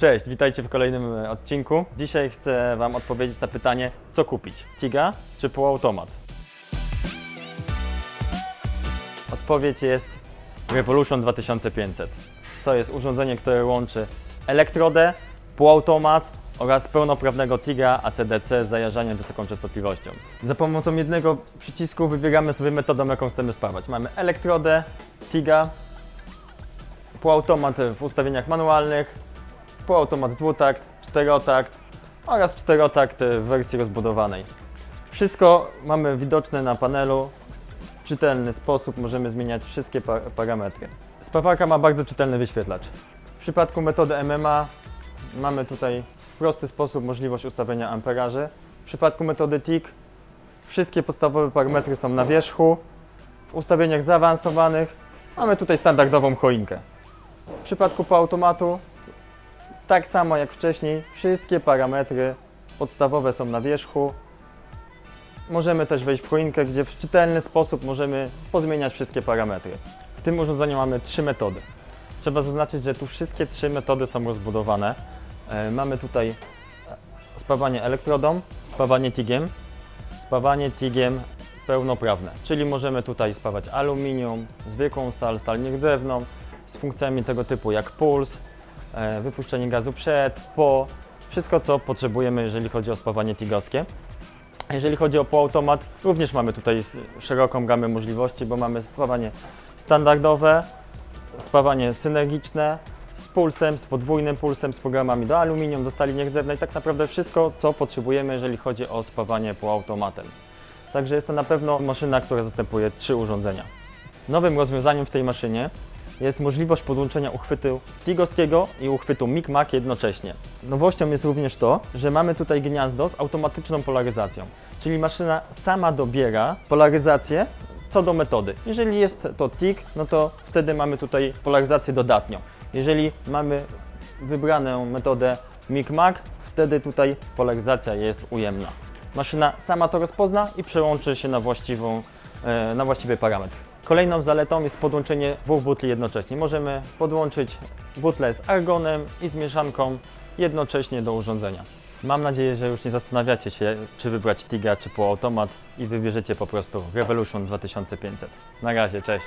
Cześć, witajcie w kolejnym odcinku. Dzisiaj chcę Wam odpowiedzieć na pytanie, co kupić? Tiga czy półautomat? Odpowiedź jest Revolution 2500. To jest urządzenie, które łączy elektrodę, półautomat oraz pełnoprawnego Tiga AC/DC z zajarzeniem wysoką częstotliwością. Za pomocą jednego przycisku wybieramy sobie metodę, jaką chcemy spawać. Mamy elektrodę, Tiga, półautomat w ustawieniach manualnych, półautomat dwutakt, czterotakt oraz czterotakt w wersji rozbudowanej. Wszystko mamy widoczne na panelu. W czytelny sposób możemy zmieniać wszystkie parametry. Spawarka ma bardzo czytelny wyświetlacz. W przypadku metody MMA mamy tutaj w prosty sposób możliwość ustawienia amperaży. W przypadku metody TIG wszystkie podstawowe parametry są na wierzchu. W ustawieniach zaawansowanych mamy tutaj standardową choinkę. W przypadku półautomatu tak samo jak wcześniej, wszystkie parametry podstawowe są na wierzchu. Możemy też wejść w choinkę, gdzie w czytelny sposób możemy pozmieniać wszystkie parametry. W tym urządzeniu mamy 3 metody. Trzeba zaznaczyć, że tu wszystkie 3 metody są rozbudowane. Mamy tutaj spawanie elektrodą, spawanie TIG-iem pełnoprawne, czyli możemy tutaj spawać aluminium, zwykłą stal, stal nierdzewną, z funkcjami tego typu jak puls, wypuszczenie gazu przed, po, wszystko co potrzebujemy, jeżeli chodzi o spawanie tigowskie. Jeżeli chodzi o półautomat, również mamy tutaj szeroką gamę możliwości, bo mamy spawanie standardowe, spawanie synergiczne, z pulsem, z podwójnym pulsem, z programami do aluminium, do stali nierdzewnej, tak naprawdę wszystko co potrzebujemy, jeżeli chodzi o spawanie półautomatem. Także jest to na pewno maszyna, która zastępuje 3 urządzenia. Nowym rozwiązaniem w tej maszynie jest możliwość podłączenia uchwytu tigowskiego i uchwytu Mic-Mac jednocześnie. Nowością jest również to, że mamy tutaj gniazdo z automatyczną polaryzacją, czyli maszyna sama dobiera polaryzację co do metody. Jeżeli jest to TIG, no to wtedy mamy tutaj polaryzację dodatnią. Jeżeli mamy wybraną metodę Mic-Mac, wtedy tutaj polaryzacja jest ujemna. Maszyna sama to rozpozna i przełączy się na właściwy parametr. Kolejną zaletą jest podłączenie 2 butli jednocześnie. Możemy podłączyć butlę z argonem i z mieszanką jednocześnie do urządzenia. Mam nadzieję, że już nie zastanawiacie się, czy wybrać Tiga czy półautomat i wybierzecie po prostu Revolution 2500. Na razie, cześć!